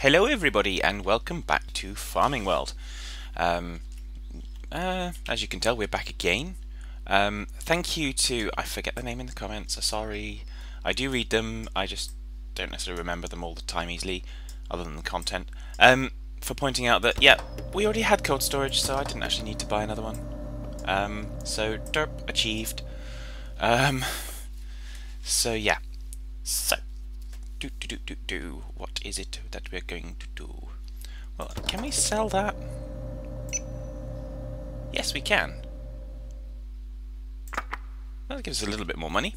Hello everybody and welcome back to Farming World. As you can tell, we're back again. Thank you to, I forget the name in the comments, sorry. I do read them, I just don't necessarily remember them all the time easily, other than the content. For pointing out that, yeah, we already had cold storage, so I didn't actually need to buy another one. So, derp achieved. So yeah. So, what is it that we're going to do? Well, can we sell that? Yes, we can. That'll give us a little bit more money.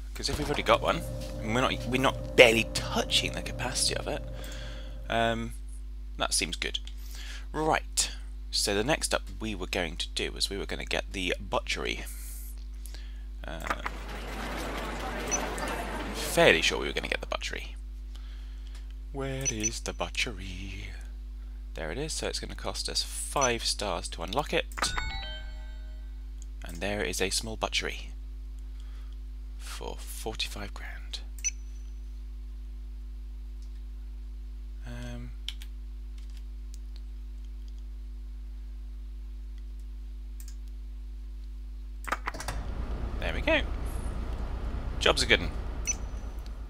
Because if we've already got one, and we're not barely touching the capacity of it, that seems good. Right. So the next up we were going to do is we were going to get the Butchery. Fairly sure we were going to get the Butchery. Where is the Butchery? There it is, so it's going to cost us 5 stars to unlock it. And there is a small Butchery for 45 grand. There we go. Job's a good one.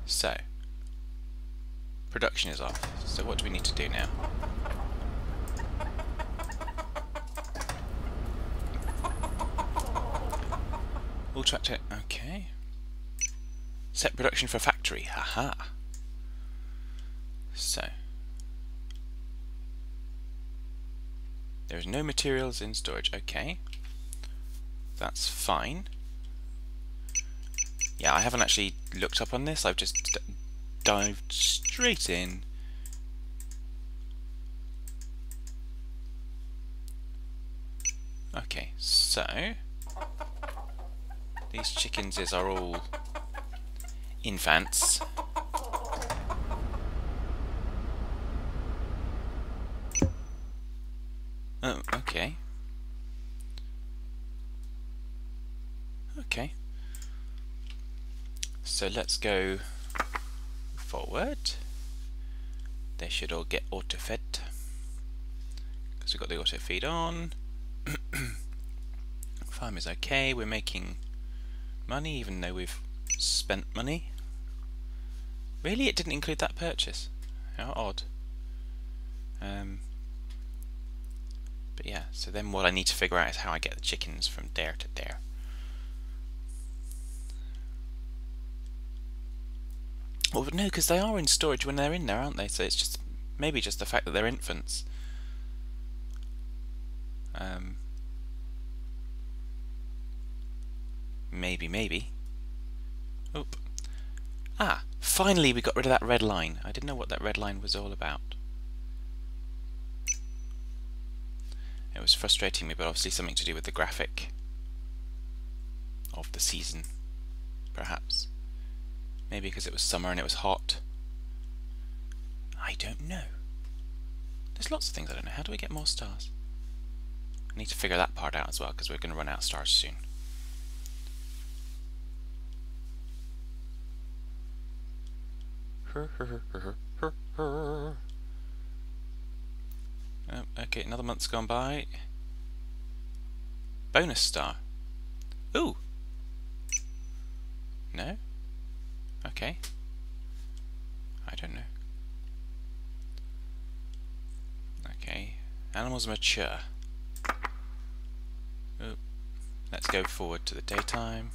So, production is off. So what do we need to do now? All tractor, okay. Set production for factory, haha. So, there is no materials in storage, okay. That's fine. Yeah, I haven't actually looked up on this, I've just dived straight in. Okay, so these chickens are all infants. Oh, okay. Okay. So let's go forward. They should all get auto-fed. Because we've got the auto-feed on. Farm is okay, we're making money even though we've spent money. Really? It didn't include that purchase? How odd. But yeah, so then what I need to figure out is how I get the chickens from there to there. Well, no, because they are in storage when they're in there, aren't they? So it's just maybe just the fact that they're infants. Maybe. Oop. Ah, finally we got rid of that red line. I didn't know what that red line was all about. It was frustrating me, but obviously something to do with the graphic of the season, perhaps. Maybe because it was summer and it was hot. I don't know. There's lots of things I don't know. How do we get more stars? I need to figure that part out as well, because we're going to run out of stars soon. Oh, okay, another month's gone by. Bonus star. Ooh! No? Okay. I don't know. Okay. Animals mature. Ooh. Let's go forward to the daytime.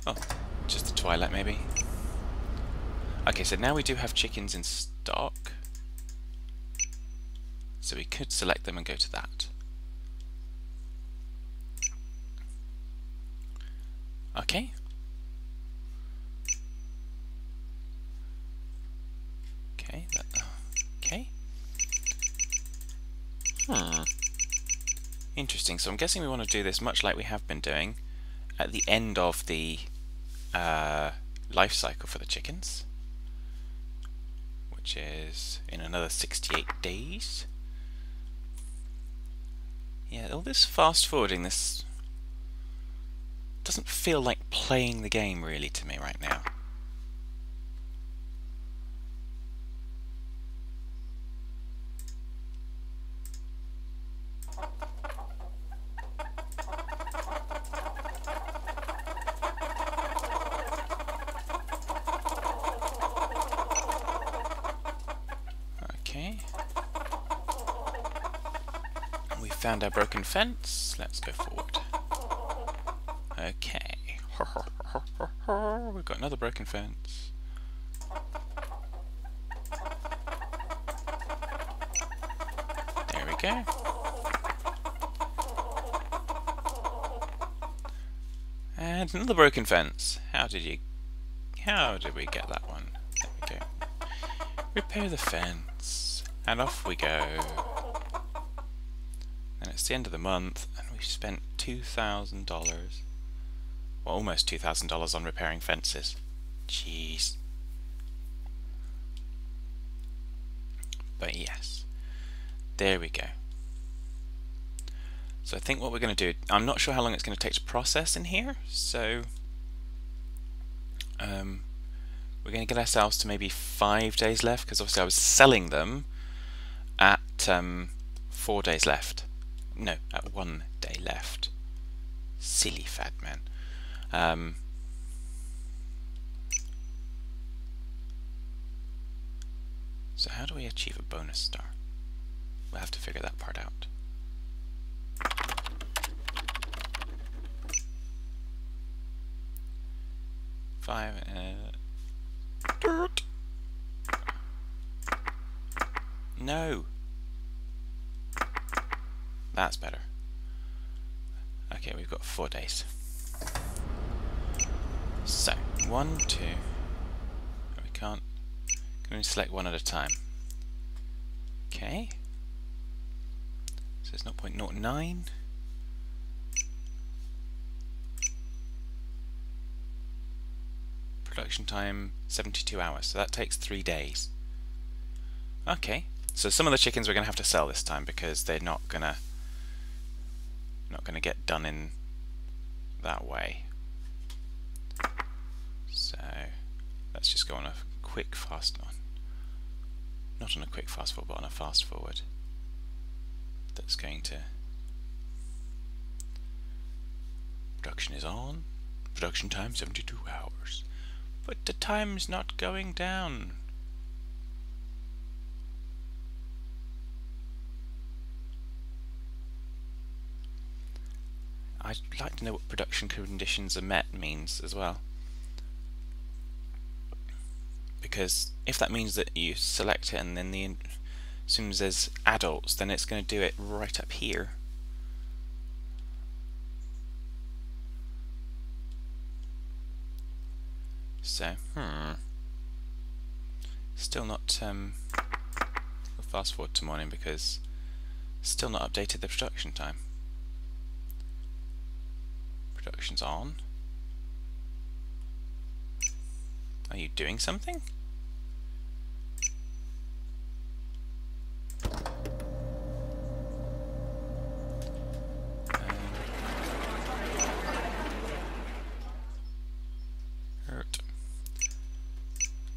Oh, just the twilight maybe. Okay, so now we do have chickens in stock. So we could select them and go to that. Okay. Okay. Interesting. So I'm guessing we want to do this much like we have been doing at the end of the life cycle for the chickens, which is in another 68 days. Yeah, all this fast forwarding, this doesn't feel like playing the game really to me right now. found our broken fence. Let's go forward. Okay. We've got another broken fence. There we go. And another broken fence. How did we get that one? There we go. Repair the fence. And off we go. And it's the end of the month, and we've spent $2,000. Well, almost $2,000 on repairing fences. Jeez. But yes. There we go. So I think what we're going to do, I'm not sure how long it's going to take to process in here, so we're going to get ourselves to maybe 5 days left, because obviously I was selling them at 4 days left. No, at 1 day left. Silly PHaddman. So how do we achieve a bonus star? We'll have to figure that part out. Dirt. No. That's better. Okay, we've got 4 days. So 1, 2. We can't. Can only select one at a time. Okay. So it's 0.09. Production time 72 hours, so that takes 3 days. Okay, so some of the chickens we're going to have to sell this time because they're not gonna get done in that way. So let's just go on a quick fast one. Not on a quick fast forward, but on a fast forward. That's going to. Production is on. Production time 72 hours. But the time's not going down. I'd like to know what production conditions are met means as well. Because if that means that you select it and then as soon as there's adults, then it's going to do it right up here. So, still not, we'll fast forward to morning because still not updated the production time. Production's on. Are you doing something?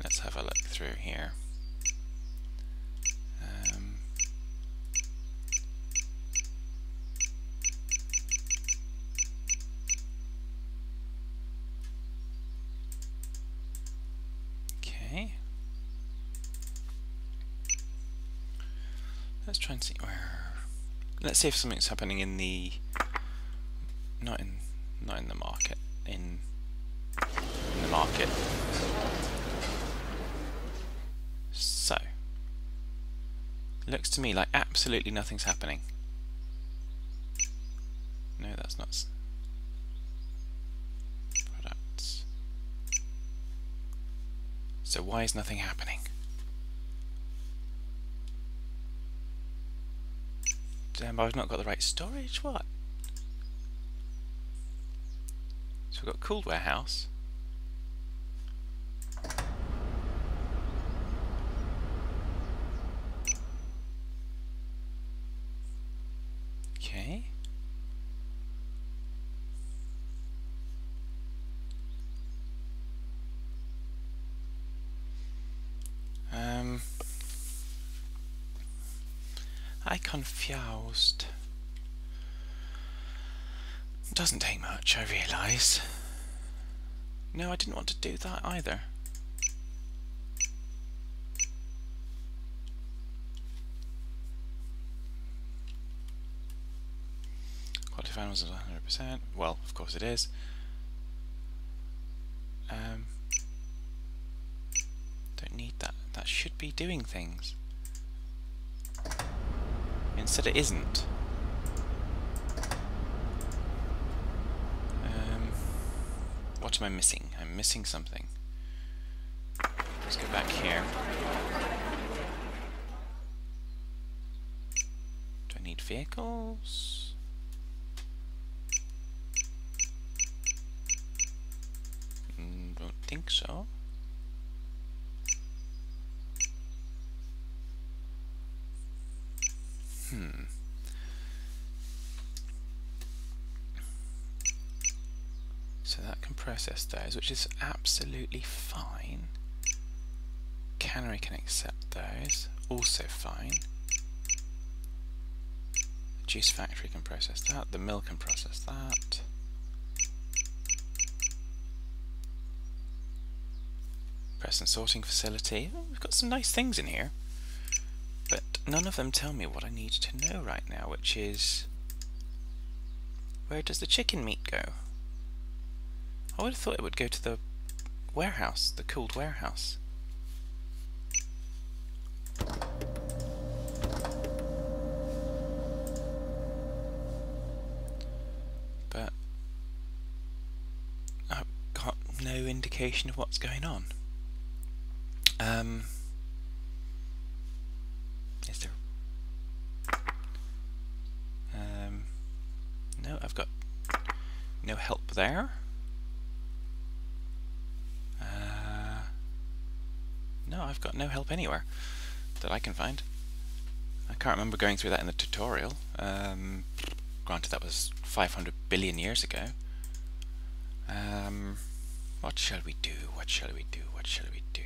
Let's have a look through here. Okay. Let's try and see where. Let's see if something's happening in the. Not in the market. In the market. So, looks to me like absolutely nothing's happening. No, that's not. Products. So why is nothing happening? Damn, I've not got the right storage. What? So we've got cooled warehouse. Okay. I confused. Doesn't take much, I realise. No, I didn't want to do that either. animals is 100%. Well, of course it is. Don't need that. That should be doing things. Instead it isn't. What am I missing? I'm missing something. Let's go back here. Do I need vehicles? Don't think so. So that can process those, which is absolutely fine. Cannery can accept those, also fine. The juice factory can process that, the mill can process that. Press and sorting facility. Oh, we've got some nice things in here. But none of them tell me what I need to know right now, which is, where does the chicken meat go? I would have thought it would go to the warehouse, the cooled warehouse. But I've got no indication of what's going on. Is there? No, I've got no help there. No, I've got no help anywhere that I can find. I can't remember going through that in the tutorial. Granted, that was 500 billion years ago. What shall we do? What shall we do? What shall we do?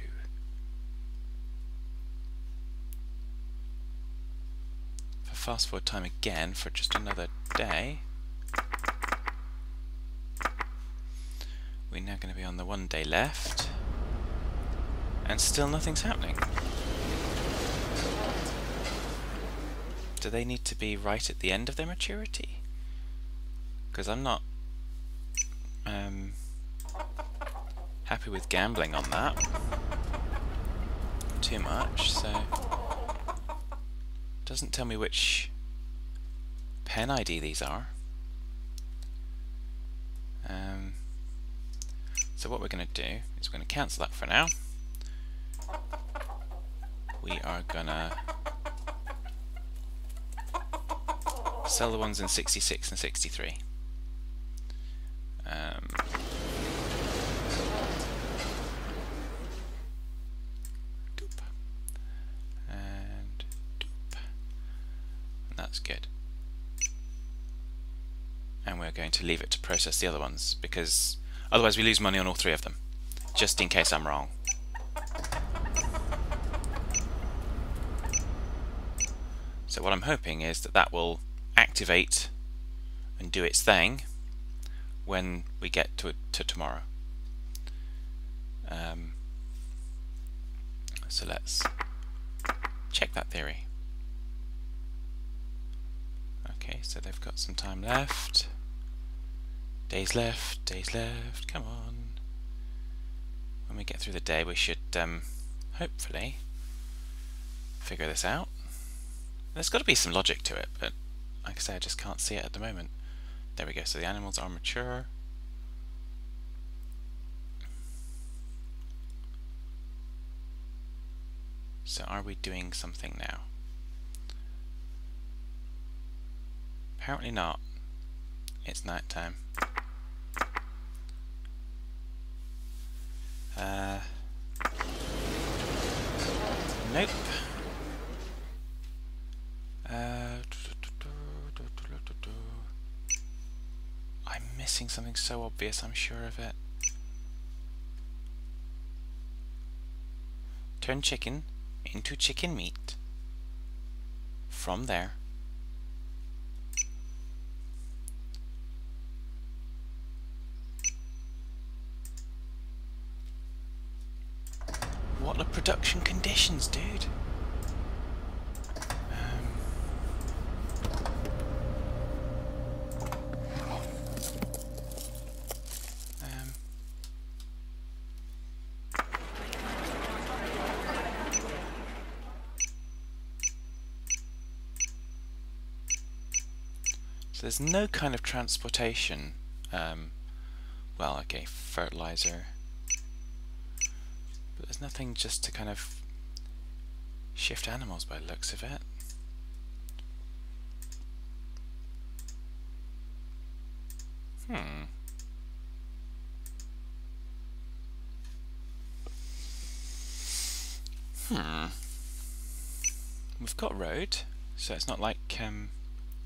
For fast forward time again for just another day. We're now going to be on the 1 day left. And still nothing's happening. Do they need to be right at the end of their maturity? Because I'm not happy with gambling on that too much, so doesn't tell me which pen ID these are. So what we're going to do is we're going to cancel that for now. We are gonna sell the ones in 66 and 63. Doop. And doop. And that's good. And we're going to leave it to process the other ones, because otherwise we lose money on all three of them, just in case I'm wrong. So what I'm hoping is that that will activate and do its thing when we get to tomorrow. So let's check that theory. Okay, so they've got some time left. Days left, come on. When we get through the day we should hopefully figure this out. There's got to be some logic to it, but like I say, I just can't see it at the moment. There we go, so the animals are mature. So are we doing something now? Apparently not. It's night time. Nope. I'm missing something so obvious, I'm sure of it. Turn chicken into chicken meat. From there. What are production conditions, dude? there's no kind of transportation. Well, okay, fertilizer. But there's nothing just to kind of shift animals by the looks of it. We've got road, so it's not like,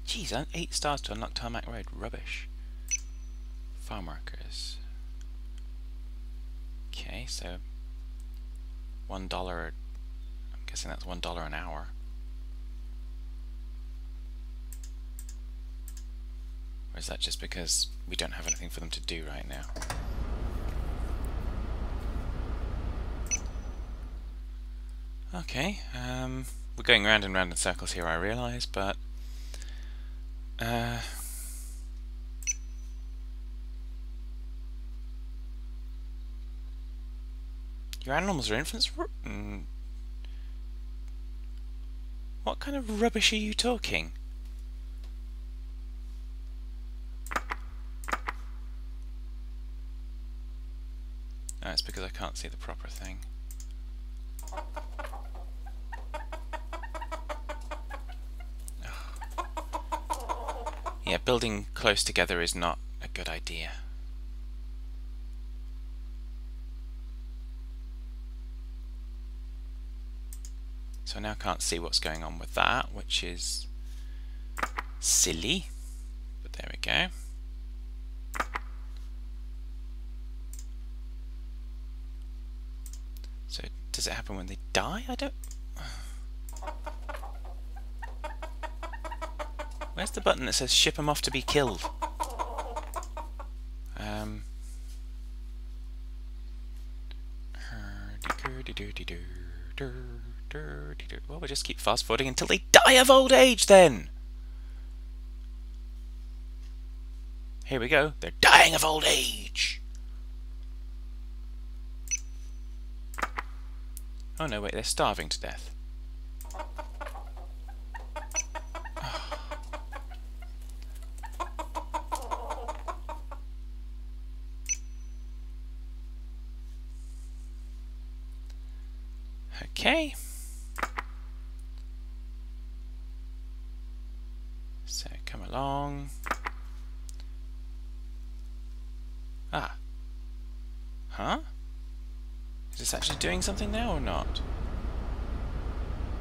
geez, 8 stars to unlock tarmac road, rubbish. Farm workers. Okay, so $1, I'm guessing that's $1 an hour. Or is that just because we don't have anything for them to do right now? Okay, we're going round and round in circles here, I realise, but your animals are infants? What kind of rubbish are you talking? Oh, it's because I can't see the proper thing. Yeah, building close together is not a good idea. So I now can't see what's going on with that, which is silly. But there we go. So does it happen when they die? I don't... Where's the button that says ship them off to be killed? Well, we'll just keep fast forwarding until they die of old age then! Here we go, they're dying of old age! Oh no, wait, they're starving to death. Okay. So come along. Ah. Huh? Is this actually doing something now or not?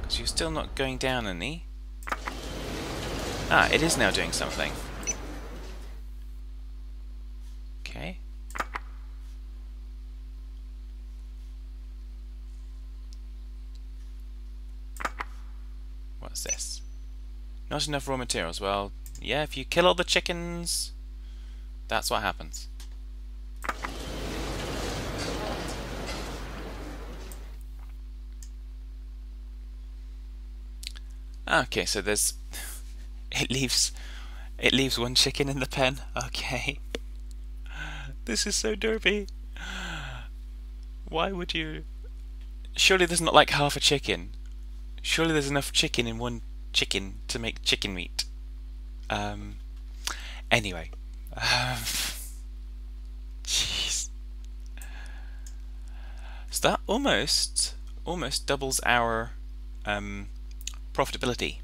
Because you're still not going down any. Ah, it is now doing something. Okay. What's this? Not enough raw materials. Well, yeah, if you kill all the chickens, that's what happens. Okay, so there's it leaves one chicken in the pen. Okay. This is so derpy. Why would you? Surely there's not like half a chicken. Surely there's enough chicken in one chicken to make chicken meat. Anyway. Jeez. So that almost doubles our profitability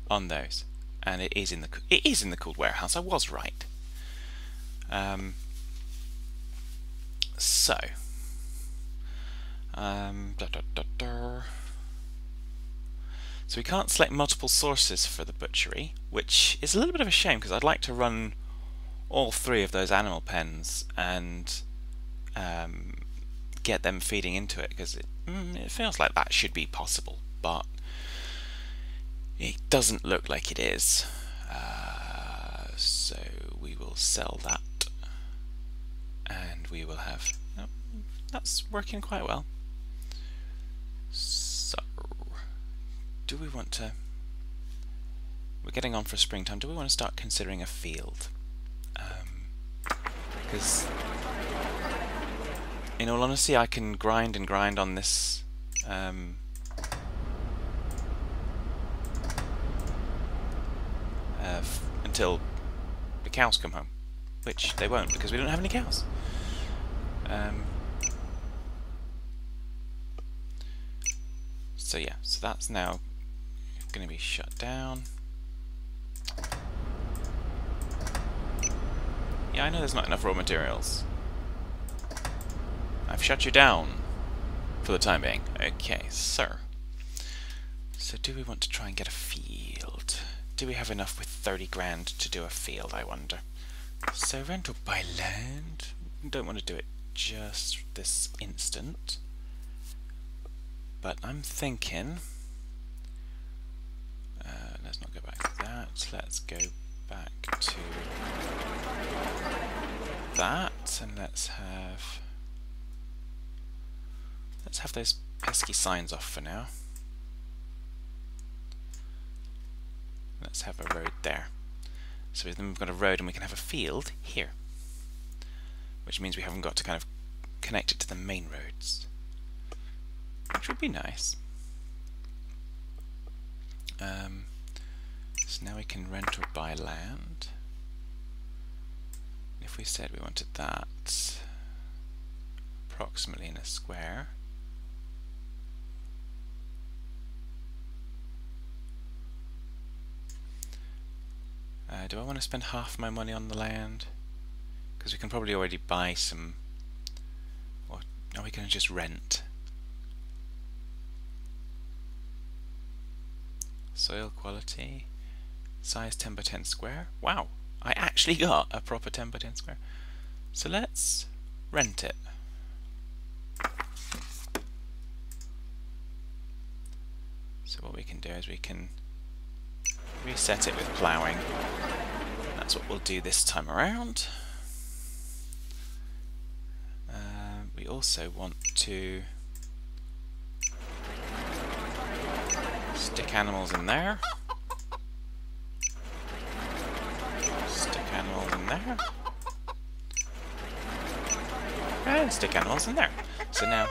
on those, and it is in the cooled warehouse. I was right. So. So we can't select multiple sources for the butchery, which is a little bit of a shame because I'd like to run all 3 of those animal pens and get them feeding into it, because it feels like that should be possible, but it doesn't look like it is. So we will sell that, and we will have... Oh, that's working quite well. So, do we want to... We're getting on for springtime. Do we want to start considering a field? Because, in all honesty, I can grind and grind on this until the cows come home, which they won't because we don't have any cows. So yeah, so that's now going to be shut down. Yeah, I know there's not enough raw materials. I've shut you down for the time being. Okay, so do we want to try and get a field? Do we have enough with 30 grand to do a field, I wonder? So rent or buy land. Don't want to do it just this instant. But I'm thinking, let's not go back to that, let's go back to that, and let's have those pesky signs off for now. Let's have a road there. So then we've got a road and we can have a field here, which means we haven't got to kind of connect it to the main roads, which would be nice. So now we can rent or buy land. If we said we wanted that approximately in a square, do I want to spend half my money on the land? Because we can probably already buy some, or are we going to just rent? Soil quality, size 10 by 10 square. Wow, I actually got a proper 10 by 10 square. So let's rent it. So what we can do is we can reset it with ploughing. That's what we'll do this time around. We also want to stick animals in there. Stick animals in there. And stick animals in there. So now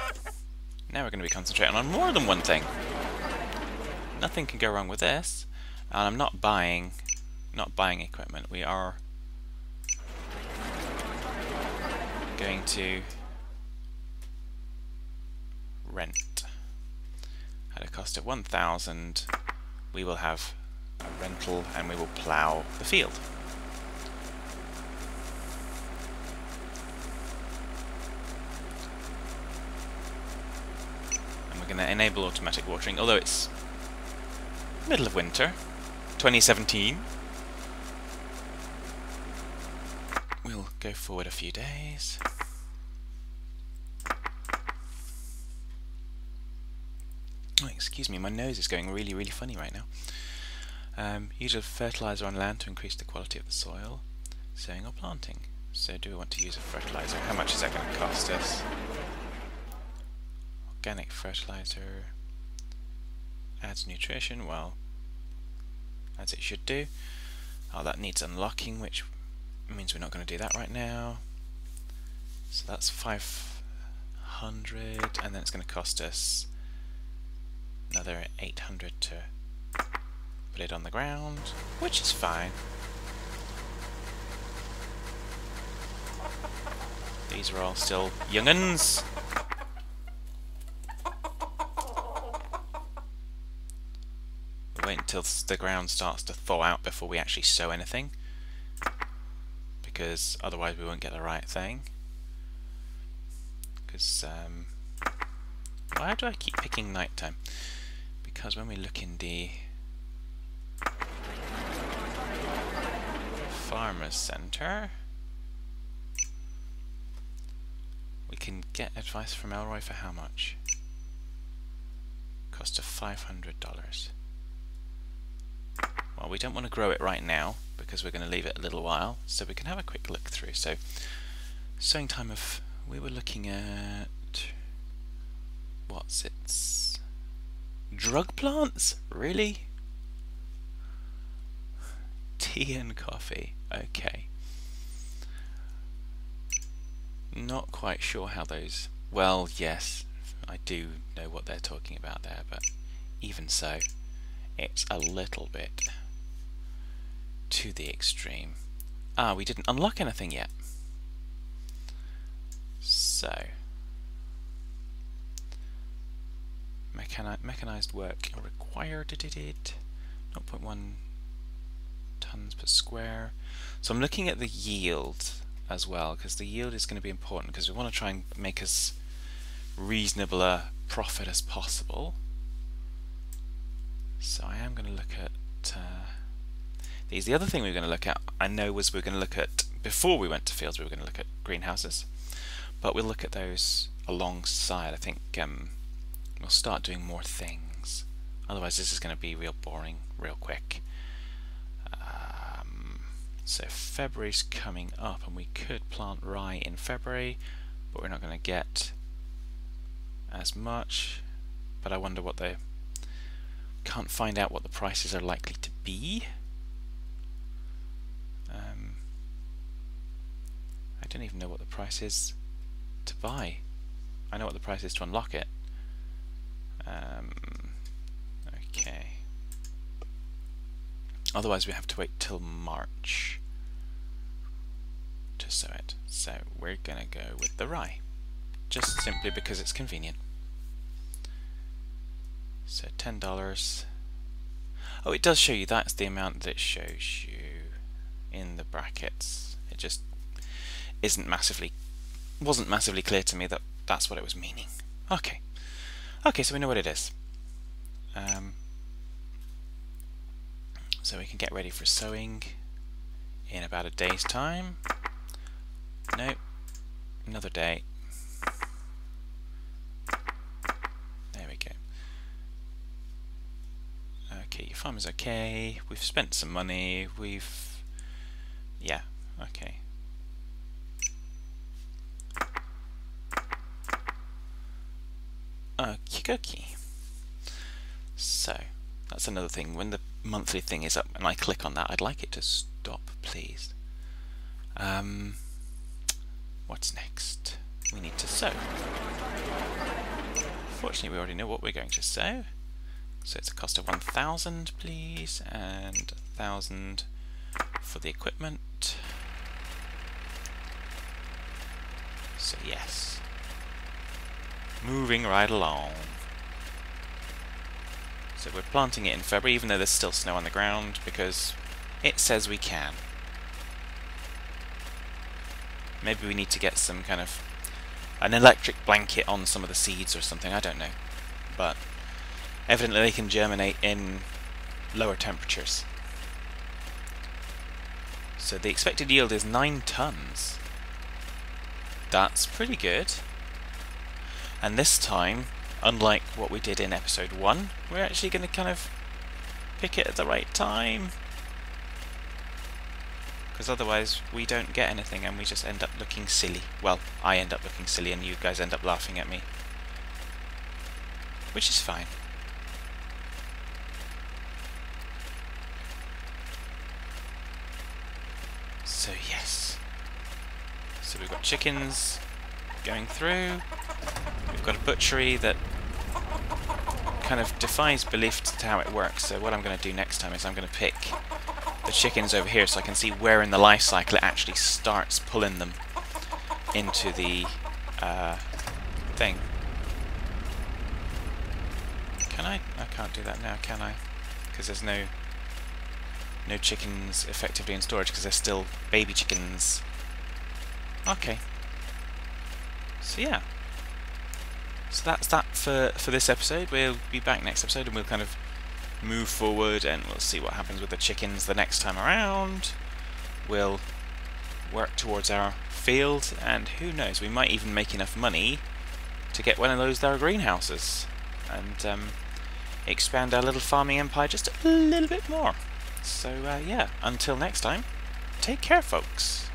we're going to be concentrating on more than one thing. Nothing can go wrong with this. And I'm not buying equipment. We are going to rent. At a cost of 1,000, we will have a rental and we will plough the field. And we're going to enable automatic watering, although it's middle of winter, 2017. We'll go forward a few days. Oh, excuse me, my nose is going really, really funny right now. Use a fertilizer on land to increase the quality of the soil. Sowing or planting. So do we want to use a fertilizer? How much is that going to cost us? Organic fertilizer adds nutrition, well, as it should do. Oh, that needs unlocking, which means we're not going to do that right now. So that's 500, and then it's going to cost us another 800 to put it on the ground, which is fine. These are all still young'uns. We'll wait until the ground starts to thaw out before we actually sow anything, because otherwise we won't get the right thing. Because why do I keep picking nighttime? Because when we look in the Farmers Center, we can get advice from Elroy for how much? Cost of $500. Well, we don't want to grow it right now because we're going to leave it a little while, so we can have a quick look through. So, sowing time of, we were looking at, what's it? Drug plants? Really? Tea and coffee. Okay. Not quite sure how those... Well, yes, I do know what they're talking about there, but even so, it's a little bit to the extreme. Ah, we didn't unlock anything yet. So, mechanized work required. 0.1 tons per square. So I'm looking at the yield as well, because the yield is going to be important, because we want to try and make as reasonable a profit as possible. So I am going to look at these. The other thing we're going to look at, I know, was we're going to look at, before we went to fields, we were going to look at greenhouses, but we'll look at those alongside. I think we'll start doing more things. Otherwise this is going to be real boring real quick. So February's coming up, and we could plant rye in February, but we're not going to get as much. But I wonder what the... can't find out what the prices are likely to be. I don't even know what the price is to buy. I know what the price is to unlock it. Okay. Otherwise we have to wait till March to sow it. So we're gonna go with the rye, just simply because it's convenient. So $10. Oh, it does show you that's the amount that it shows you in the brackets. It just wasn't massively clear to me that that's what it was meaning. Okay. Okay, so we know what it is. So we can get ready for sowing in about a day's time. No, another day. There we go. Okay, your farm is okay. We've spent some money. Yeah, okay. Okie dokie. So, that's another thing. When the monthly thing is up and I click on that, I'd like it to stop, please. What's next? We need to sow. Fortunately, we already know what we're going to sow. So it's a cost of 1,000, please, and 1,000 for the equipment. So yes. Moving right along. So we're planting it in February, even though there's still snow on the ground, because it says we can. Maybe we need to get some kind of an electric blanket on some of the seeds or something, I don't know. But evidently they can germinate in lower temperatures. So the expected yield is 9 tons. That's pretty good. And this time, unlike what we did in episode 1, we're actually going to kind of pick it at the right time. Because otherwise we don't get anything and we just end up looking silly. Well, I end up looking silly and you guys end up laughing at me. Which is fine. So yes. So we've got chickens going through. We've got a butchery that kind of defies belief to how it works. So what I'm going to do next time is I'm going to pick the chickens over here so I can see where in the life cycle it actually starts pulling them into the thing. Can I? I can't do that now, can I? Because there's no chickens effectively in storage because they're still baby chickens. Okay. So yeah. So that's that for this episode. We'll be back next episode and we'll kind of move forward and we'll see what happens with the chickens the next time around. We'll work towards our field and who knows, we might even make enough money to get one of those there greenhouses and expand our little farming empire just a little bit more. So yeah, until next time, take care folks.